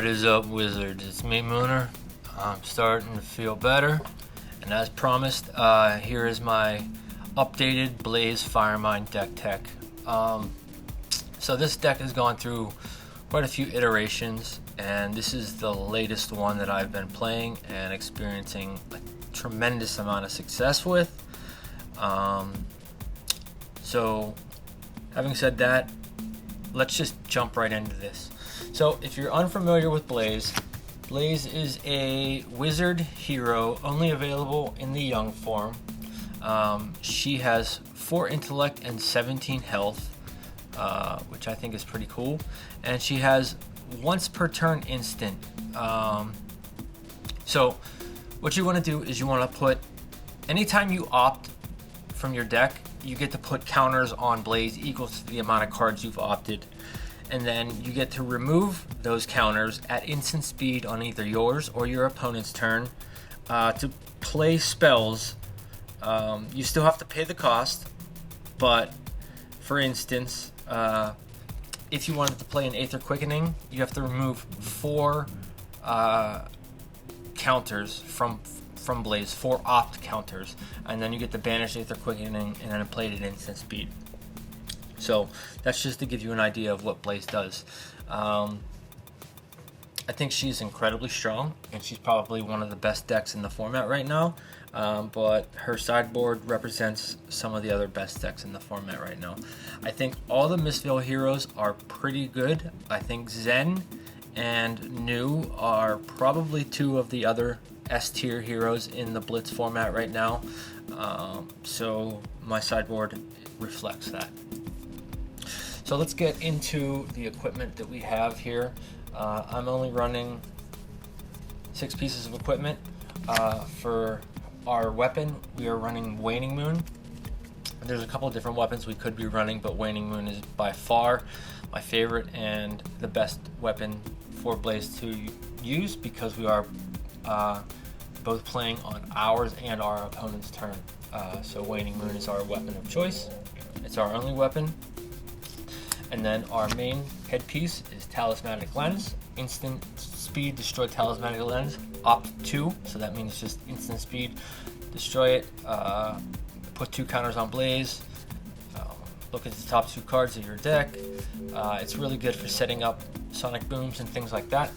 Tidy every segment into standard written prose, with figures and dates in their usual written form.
What is up, Wizards? It's me, Mooner. I'm starting to feel better, and as promised, here is my updated Blaze Firemind deck tech. So this deck has gone through quite a few iterations, and this is the latest one that I've been playing and experiencing a tremendous amount of success with. So having said that, let's just jump right into this. So if you're unfamiliar with Blaze, Blaze is a wizard hero only available in the young form. She has 4 intellect and 17 health, which I think is pretty cool. And she has once per turn instant. So what you want to do is you want to put, anytime you opt from your deck, you get to put counters on Blaze equal to the amount of cards you've opted. And then you get to remove those counters at instant speed on either yours or your opponent's turn. To play spells, you still have to pay the cost, but for instance, if you wanted to play an Aether Quickening, you have to remove 4 counters from Blaze, 4 opt counters, and then you get to banish Aether Quickening and then play it at instant speed. So that's just to give you an idea of what Blaze does. I think she's incredibly strong, and she's probably one of the best decks in the format right now. But her sideboard represents some of the other best decks in the format right now. I think all the Mistvale heroes are pretty good. I think Zen and New are probably 2 of the other S-tier heroes in the Blitz format right now. So my sideboard reflects that. So let's get into the equipment that we have here. I'm only running 6 pieces of equipment. For our weapon, we are running Waning Moon. There's a couple of different weapons we could be running, but Waning Moon is by far my favorite and the best weapon for Blaze to use, because we are both playing on ours and our opponent's turn. So Waning Moon is our weapon of choice. It's our only weapon. And then our main headpiece is Talismanic Lens. Instant speed, destroy Talismanic Lens. Opt 2, so that means just instant speed. Destroy it. Put 2 counters on Blaze. Look at the top 2 cards of your deck. It's really good for setting up Sonic Booms and things like that.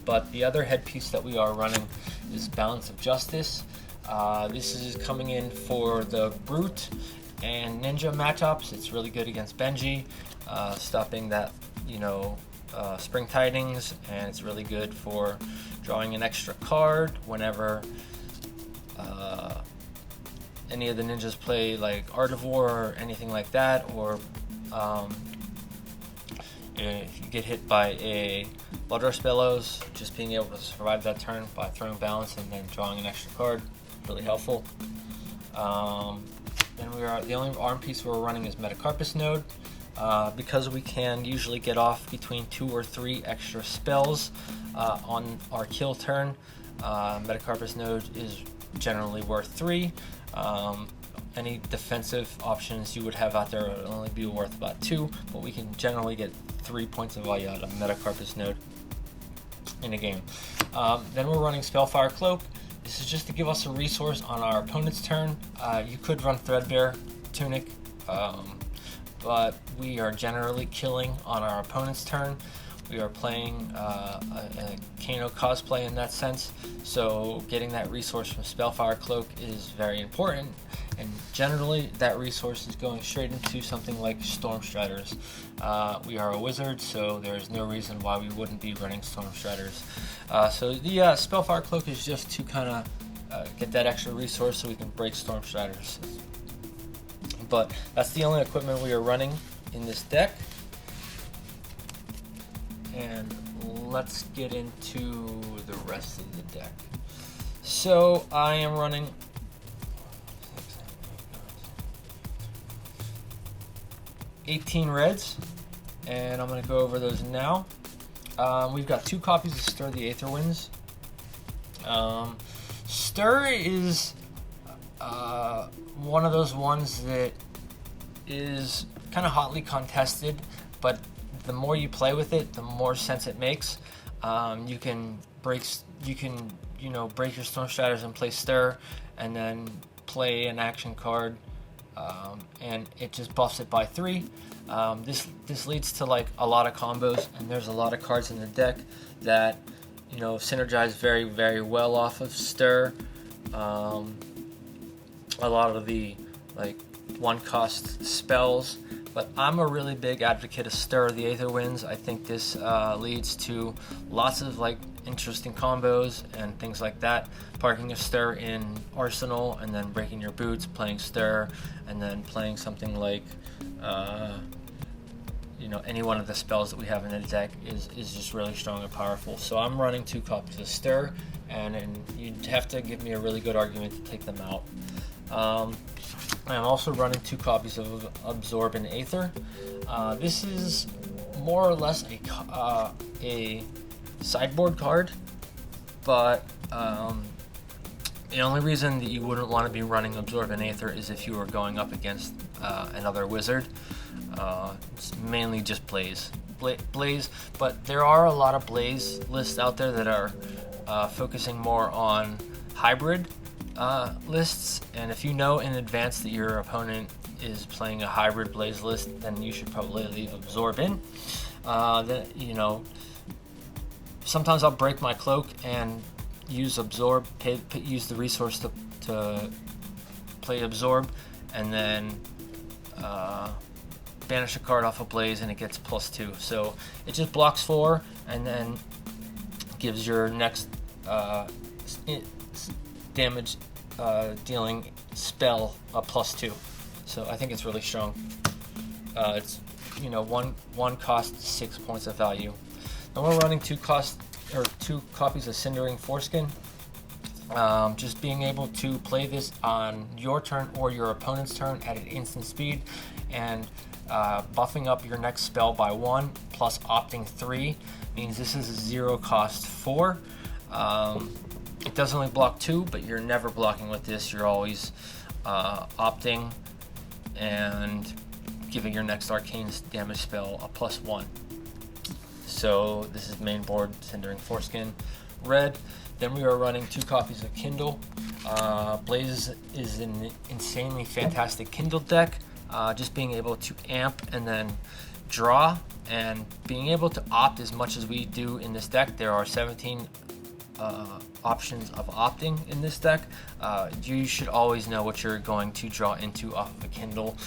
But the other headpiece that we are running is Balance of Justice. This is coming in for the Brute and Ninja matchups. It's really good against Benji, stopping that, Spring Tidings, and it's really good for drawing an extra card whenever any of the ninjas play like Art of War or anything like that, or if you get hit by a Blood Rush Bellows, just being able to survive that turn by throwing balance and then drawing an extra card, really helpful. Then the only arm piece we're running is Metacarpus Node, because we can usually get off between 2 or 3 extra spells on our kill turn. Metacarpus Node is generally worth 3. Any defensive options you would have out there would only be worth about 2, but we can generally get 3 points of value out of Metacarpus Node in a game. Then we're running Spellfire Cloak. This is just to give us a resource on our opponent's turn. You could run Threadbare Tunic, but we are generally killing on our opponent's turn. We are playing a Kano cosplay in that sense, so getting that resource from Spellfire Cloak is very important, and generally that resource is going straight into something like Stormstriders. We are a wizard, so there is no reason why we wouldn't be running Stormstriders. So the Spellfire Cloak is just to kind of get that extra resource so we can break Stormstriders. But that's the only equipment we are running in this deck. And let's get into the rest of the deck. So I am running 18 reds, and I'm going to go over those now. We've got 2 copies of Stir the Aether Winds. Stir is one of those ones that is kind of hotly contested, but the more you play with it, the more sense it makes. You can break break your Storm Shatters and play Stir, and then play an action card, and it just buffs it by 3. This leads to like a lot of combos, and there's a lot of cards in the deck that synergize very, very well off of Stir. A lot of the like 1-cost spells, but I'm a really big advocate of Stir the Aether Winds. I think this leads to lots of like interesting combos and things like that. Parking a Stir in Arsenal and then breaking your boots, playing Stir, and then playing something like any one of the spells that we have in the deck is just really strong and powerful. So I'm running 2 copies of Stir, and you'd have to give me a really good argument to take them out. I'm also running 2 copies of Absorb and Aether. This is more or less a sideboard card, but the only reason that you wouldn't want to be running Absorb and Aether is if you were going up against another wizard. It's mainly just Blaze, but there are a lot of Blaze lists out there that are focusing more on hybrid lists, and if you know in advance that your opponent is playing a hybrid Blaze list, then you should probably leave Absorb in. Sometimes I'll break my cloak and use Absorb, use the resource to play Absorb, and then banish a card off a Blaze, and it gets +2. So it just blocks 4, and then gives your next damage dealing spell a +2. So I think it's really strong. It's one cost 6 points of value. Then we're running 2 copies of Cindering Foreskin. Just being able to play this on your turn or your opponent's turn at an instant speed, and buffing up your next spell by 1 plus opting 3 means this is a 0 cost 4. It does only block 2, but you're never blocking with this. You're always opting and giving your next arcane damage spell a +1. So this is main board Cindering Foreskin red. Then we are running 2 copies of Kindle. Blaze is an insanely fantastic Kindle deck. Just being able to amp and then draw, and being able to opt as much as we do in this deck. There are 17 options of opting in this deck. You should always know what you're going to draw into off of a Kindle.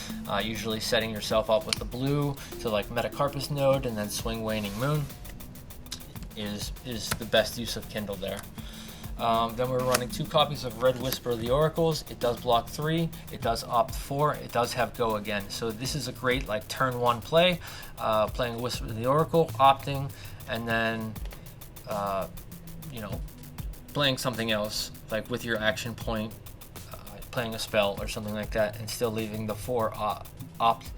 Usually setting yourself up with a blue to like Metacarpus node and then swing Waning Moon is the best use of Kindle there. Then we're running 2 copies of Red Whisper of the Oracles. It does block 3, it does opt 4, it does have Go Again. So this is a great like turn 1 play, playing Whisper of the Oracle, opting, and then playing something else like with your action point, playing a spell or something like that, and still leaving the 4 opt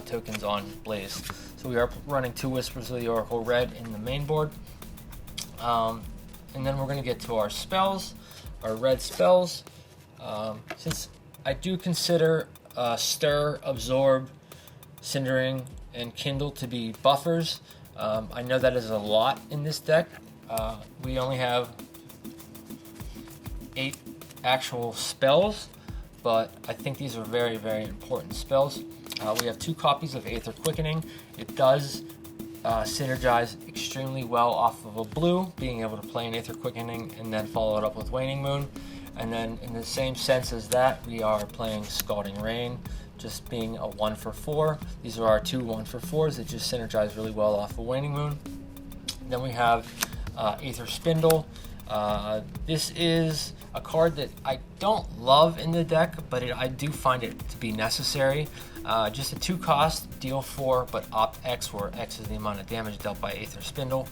tokens on Blaze. So we are running 2 Whispers of the Oracle red in the main board. And then we're going to get to our spells, our red spells. Since I do consider Stir, Absorb, Cindering, and Kindle to be buffers, I know that is a lot in this deck. We only have 8 actual spells, but I think these are very, very important spells. We have 2 copies of Aether Quickening. It does synergize extremely well off of a blue, being able to play an Aether Quickening and then follow it up with Waning Moon. And then in the same sense as that, we are playing Scalding Rain, just being a 1 for 4. These are our 2 1-for-4s that just synergize really well off of Waning Moon. Then we have Aether Spindle. This is a card that I don't love in the deck, but I do find it to be necessary. Just a 2 cost, deal 4, but opt X, where X is the amount of damage dealt by Aether Spindle.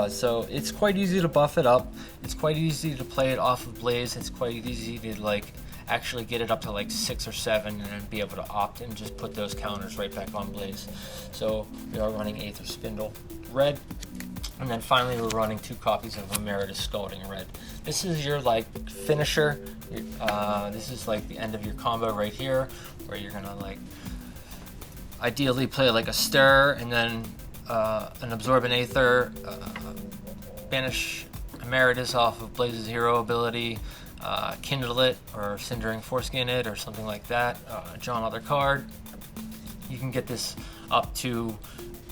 So it's quite easy to buff it up. It's quite easy to play it off of Blaze. It's quite easy to actually get it up to 6 or 7 and then be able to opt and just put those counters right back on Blaze. So we are running Aether Spindle red. And then finally we're running 2 copies of Emeritus Scalding red. This is your finisher. This is the end of your combo right here, where you're gonna ideally play a Stir and then an Absorb and Aether, banish Emeritus off of Blaze's hero ability, Kindle it or Cindering Foreskin it or something like that, draw another card. You can get this up to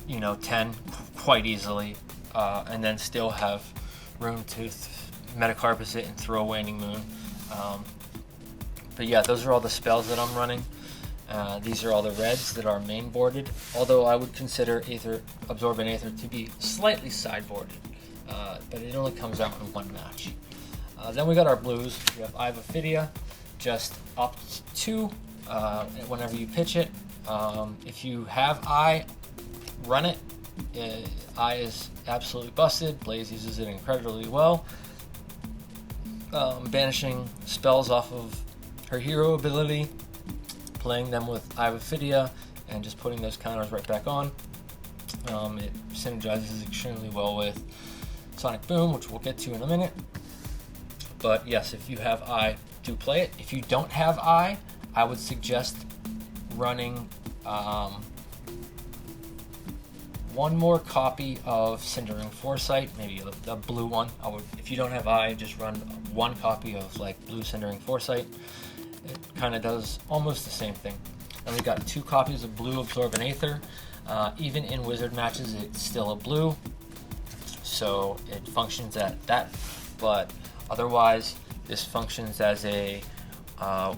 10 quite easily, and then still have room to Metacarpus it and throw a Waning Moon. But yeah, those are all the spells that I'm running. These are all the reds that are main boarded, although I would consider Absorbent Aether to be slightly sideboarded, but it only comes out in one match. Then we got our blues. We have Eye of Ophidia, just up 2 whenever you pitch it. If you have Eye, run it. Eye is absolutely busted. Blaze uses it incredibly well. Banishing spells off of her hero ability, playing them with Eye of Ophidia, and just putting those counters right back on. It synergizes extremely well with Sonic Boom, which we'll get to in a minute. But yes, if you have Eye, do play it. If you don't have Eye, I would suggest running one more copy of Cindering Foresight, maybe a blue one. If you don't have Eye, just run one copy of like blue Cindering Foresight. It kind of does almost the same thing. And we got 2 copies of blue Absorbent Aether. Even in Wizard matches, it's still a blue, so it functions at that. But otherwise, this functions as a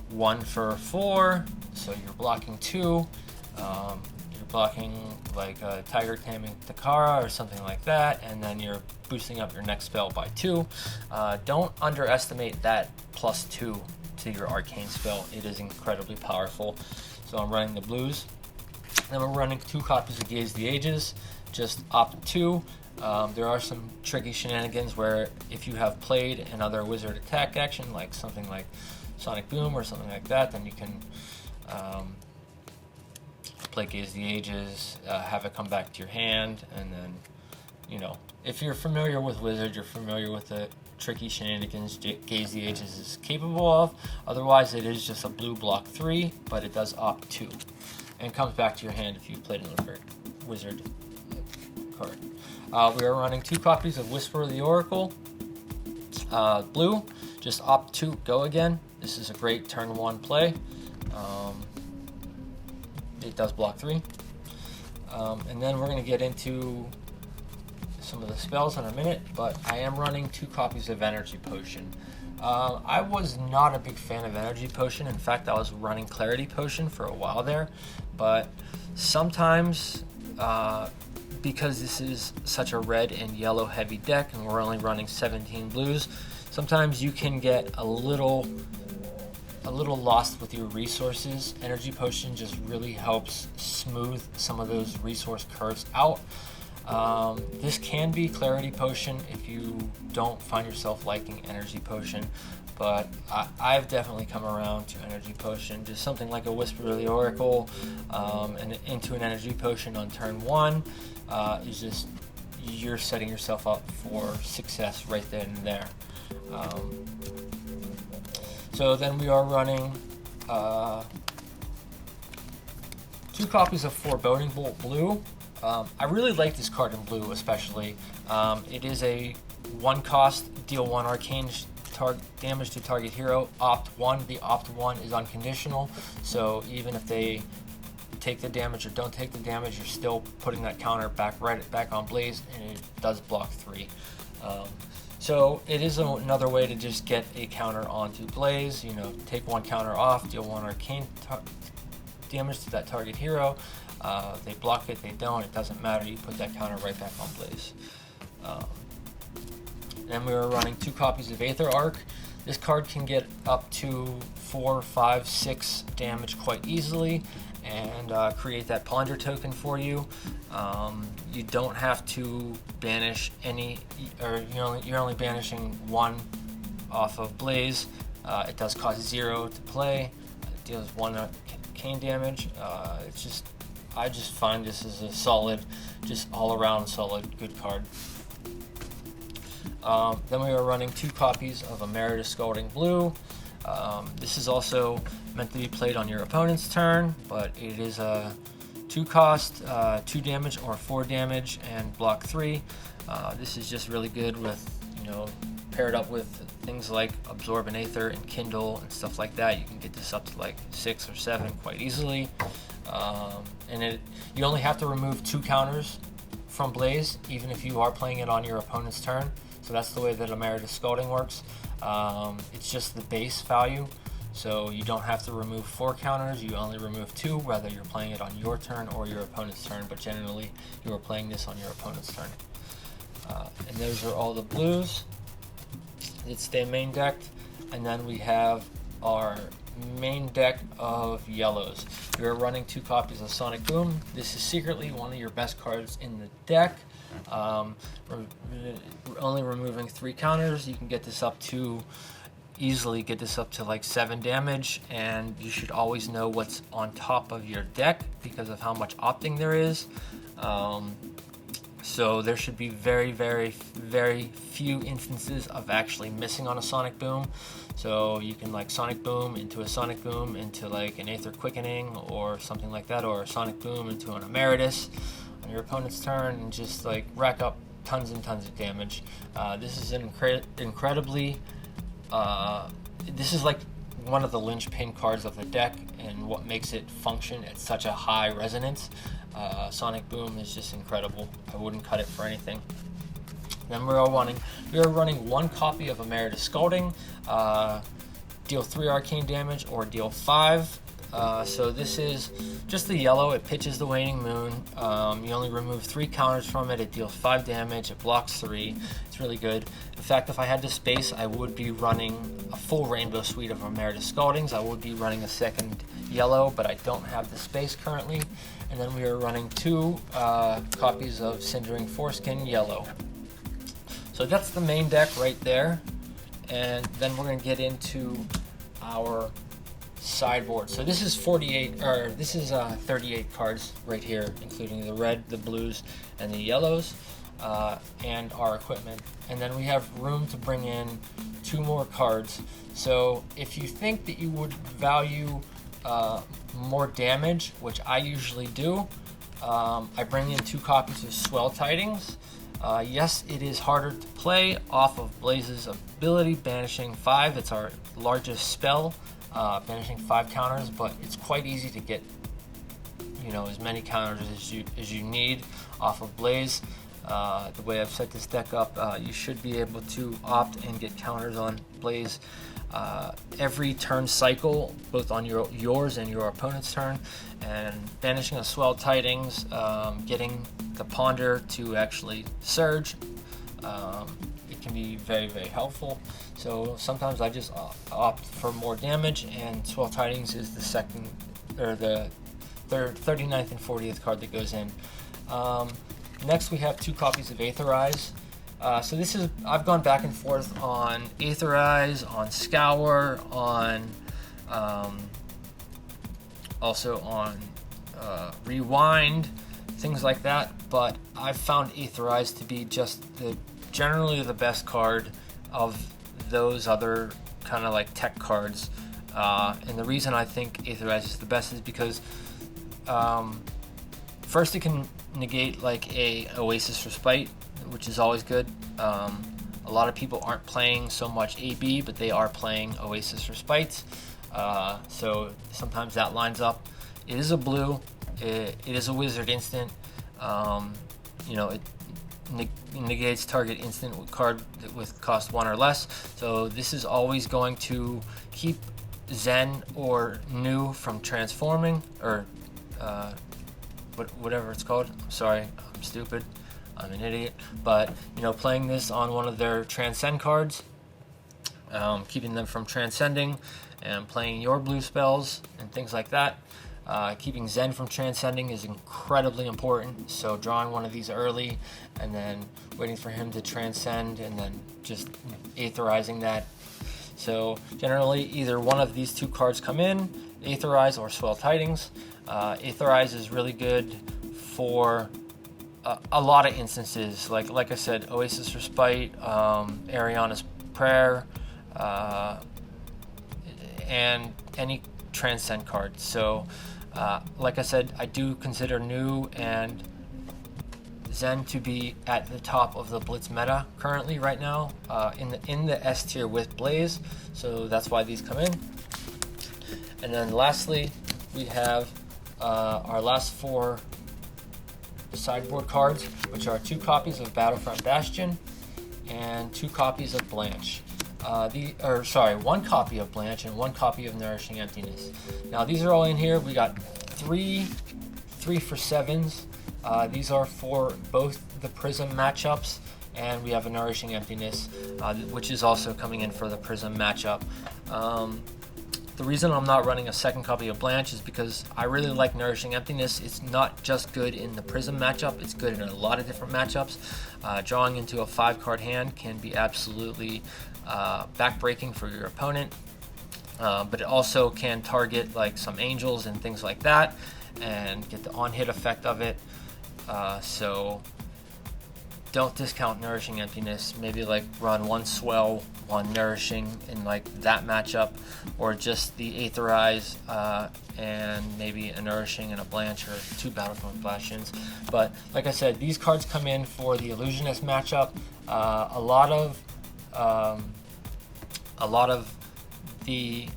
1 for 4, so you're blocking 2. You're blocking like a Tiger Taming Takara or something like that, and then you're boosting up your next spell by 2. Don't underestimate that +2 to your arcane spell. It is incredibly powerful. So I'm running the blues. Then we're running 2 copies of Gaze the Ages, just opt 2. There are some tricky shenanigans where if you have played another wizard attack action, like something like Sonic Boom or something like that, then you can play Gaze the Ages, have it come back to your hand, and then, if you're familiar with Wizard, you're familiar with the tricky shenanigans Gaze the Ages is capable of. Otherwise, it is just a blue block 3, but it does opt 2. And comes back to your hand if you played another Wizard card. We are running 2 copies of Whisper of the Oracle. Blue, just opt 2, go again. This is a great turn 1 play. It does block 3. And then we're going to get into some of the spells in a minute, but I am running 2 copies of Energy Potion. I was not a big fan of Energy Potion. In fact, I was running Clarity Potion for a while there, but sometimes because this is such a red and yellow heavy deck and we're only running 17 blues, sometimes you can get a little lost with your resources. Energy Potion just really helps smooth some of those resource curves out. This can be Clarity Potion if you don't find yourself liking Energy Potion, but I've definitely come around to Energy Potion. Just something like a Whisper of the Oracle and into an Energy Potion on turn 1 is just, you're setting yourself up for success right then and there. So then we are running 2 copies of Foreboding Bolt Blue. I really like this card in blue, especially. It is a 1 cost, deal 1 arcane damage to target hero, opt 1. The opt 1 is unconditional, so even if they take the damage or don't take the damage, you're still putting that counter back on Blaze, and it does block 3. So it is another way to just get a counter onto Blaze. Take 1 counter off, deal 1 arcane damage to that target hero. They block it, they don't, it doesn't matter, you put that counter right back on Blaze. Then we are running 2 copies of Aether Arc. This card can get up to 4, 5, 6 damage quite easily and create that Plunder token for you. You don't have to banish any, or you're only banishing 1 off of Blaze. It does cost 0 to play. It deals 1 arcane damage. I just find this is a solid, just all around solid, good card. Then we are running 2 copies of Emeritus Scalding Blue. This is also meant to be played on your opponent's turn, but it is a 2 cost, 2 damage or 4 damage, and block 3. This is just really good with, paired up with things like Absorb and Aether and Kindle and stuff like that. You can get this up to like 6 or 7 quite easily. And you only have to remove 2 counters from Blaze, even if you are playing it on your opponent's turn. So that's the way that Emeritus Scalding works. It's just the base value, so you don't have to remove 4 counters. You only remove 2, whether you're playing it on your turn or your opponent's turn, but generally you are playing this on your opponent's turn. And those are all the blues. It's their main deck, and then we have our main deck of yellows. You're running 2 copies of Sonic Boom. This is secretly one of your best cards in the deck. Only removing 3 counters, you can get this up to like 7 damage, and you should always know what's on top of your deck because of how much opting there is. So there should be very, very, very few instances of actually missing on a Sonic Boom. So you can like Sonic Boom into a Sonic Boom into like an Aether Quickening or something like that, or a Sonic Boom into an Emeritus on your opponent's turn, and just like rack up tons and tons of damage. This is an incredibly, this is like one of the linchpin cards of the deck and what makes it function at such a high resonance. Sonic Boom is just incredible. I wouldn't cut it for anything. Then we are running 1 copy of Emeritus Scalding, deal 3 arcane damage or deal 5. So this is just the yellow. It pitches the Waning Moon. You only remove 3 counters from it. It deals 5 damage. It blocks 3. It's really good. In fact, if I had the space, I would be running a full rainbow suite of Emeritus Scaldings. I would be running a second yellow, but I don't have the space currently. And then we are running 2 copies of Cindering Foreskin yellow. So that's the main deck right there. And then we're going to get into our sideboard. So this is 38 cards right here, including the red, the blues, and the yellows, and our equipment. And then we have room to bring in 2 more cards. So if you think that you would value more damage, which I usually do, I bring in 2 copies of Swell Tidings. Yes, it is harder to play off of Blaze's ability, Banishing 5. It's our largest spell, banishing 5 counters, but it's quite easy to get, as many counters as you need off of Blaze. The way I've set this deck up, you should be able to opt and get counters on Blaze every turn cycle, both on yours and your opponent's turn. And banishing a Swell Tidings, getting the Ponder to actually surge, it can be very, very helpful. So sometimes I just opt for more damage, and Swell Tidings is the second, or the 39th and 40th card that goes in. Next we have 2 copies of Aetherize. So this is, I've gone back and forth on Aetherize, on Scour, on also on Rewind, things like that, but I've found Aetherize to be just generally the best card of those other kind of like tech cards. And the reason I think Aetherize is the best is because first it can negate like a Oasis Respite, which is always good. A lot of people aren't playing so much AB, but they are playing Oasis Respites, so sometimes that lines up. It is a blue, it is a wizard instant. It negates target instant card with cost 1 or less, so this is always going to keep Zen or New from transforming, or whatever it's called. I'm sorry, I'm stupid, I'm an idiot. But playing this on one of their transcend cards, keeping them from transcending, and playing your blue spells and things like that. Keeping Zen from transcending is incredibly important, so drawing one of these early and then waiting for him to transcend and then just aetherizing that. So generally either one of these 2 cards come in, Aetherize or Swell Tidings. Aetherize is really good for a lot of instances, like I said, Oasis Respite, Ariana's Prayer, and any transcend card. So like I said, I do consider New and Zen to be at the top of the Blitz meta currently right now, in the S tier with Blaze, so that's why these come in. And then lastly, we have our last 4 sideboard cards, which are 2 copies of Battlefront Bastion and 2 copies of Blanche. 1 copy of Blanche and 1 copy of Nourishing Emptiness. Now these are all in here. We got 3 for 7s. These are for both the Prism matchups, and we have a Nourishing Emptiness, which is also coming in for the Prism matchup. The reason I'm not running a 2nd copy of Blanche is because I really like Nourishing Emptiness. It's not just good in the Prism matchup, it's good in a lot of different matchups. Drawing into a 5-card hand can be absolutely backbreaking for your opponent, but it also can target like some angels and things like that and get the on-hit effect of it. So don't discount Nourishing Emptiness. Maybe like run 1 Swell, 1 Nourishing in like that matchup, or just the Aetherize and maybe a Nourishing and a Blanche, or 2 Battlefront Bastions. But like I said, these cards come in for the Illusionist matchup. A lot of the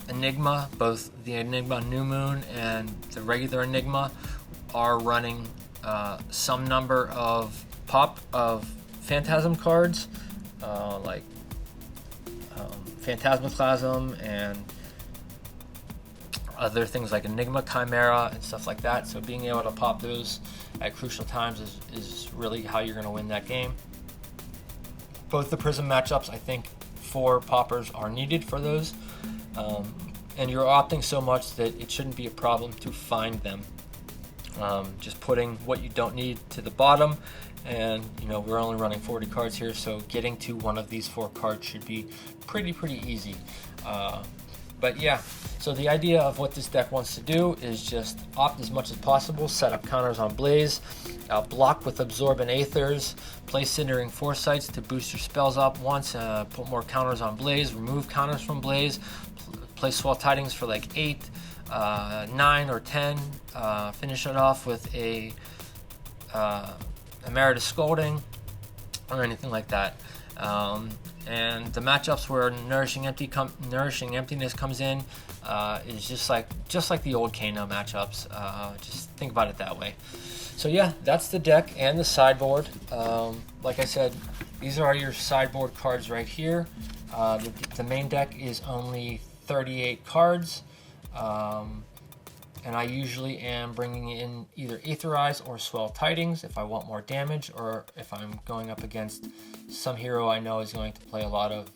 Enigma, both the Enigma New Moon and the regular Enigma, are running some number of Phantasm cards, like Phantasmaclasm and other things like Enigma Chimera and stuff like that. So being able to pop those at crucial times is really how you're going to win that game. Both the Prism matchups, I think 4 poppers are needed for those, and you're opting so much that it shouldn't be a problem to find them. Just putting what you don't need to the bottom, and we're only running 40 cards here, so getting to one of these 4 cards should be pretty easy. But yeah, so the idea of what this deck wants to do is just opt as much as possible, set up counters on Blaze, block with Absorb and Aethers, play Cindering Foresights to boost your spells up once, put more counters on Blaze, remove counters from Blaze, play Swell Tidings for like 8, 9 or 10, finish it off with a Emeritus Scolding or anything like that. And the matchups where Nourishing Emptiness comes in is just like the old Kano matchups. Just think about it that way. So yeah, that's the deck and the sideboard. Like I said, these are your sideboard cards right here. The main deck is only 38 cards. And I usually am bringing in either Aetherize or Swell Tidings if I want more damage, or if I'm going up against some hero I know is going to play a lot of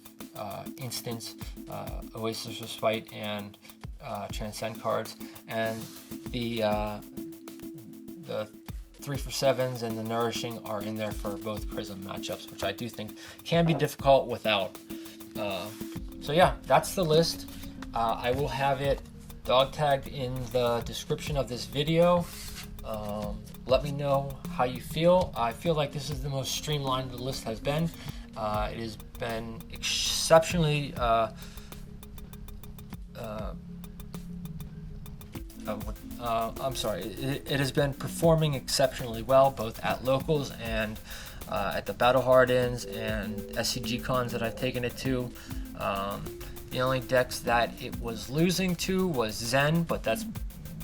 instants, Oasis Respite and Transcend cards. And the 3 for 7s and the Nourishing are in there for both Prism matchups, which I do think can be difficult without. So yeah, that's the list. I will have it dog tagged in the description of this video. Let me know how you feel. I feel like this is the most streamlined the list has been. It has been exceptionally it has been performing exceptionally well, both at locals and at the Battle Hardens and SCG cons that I've taken it to. The only decks that it was losing to was Zen, but that's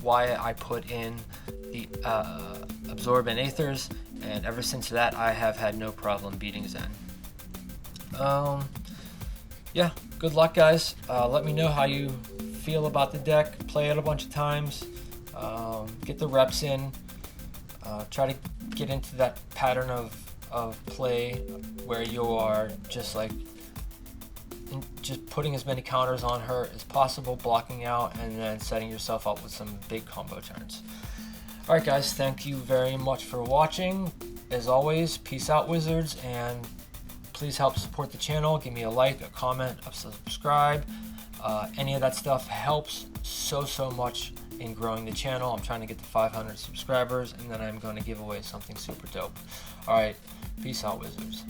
why I put in the Absorb and Aethers, and ever since that I have had no problem beating Zen. Yeah, good luck guys. Let me know how you feel about the deck. Play it a bunch of times, get the reps in, try to get into that pattern of play where you are just putting as many counters on her as possible, blocking out, and then setting yourself up with some big combo turns. Alright guys, thank you very much for watching. As always, peace out Wizards, and please help support the channel. Give me a like, a comment, a subscribe. Any of that stuff helps so much in growing the channel. I'm trying to get to 500 subscribers, and then I'm going to give away something super dope. Alright, peace out Wizards.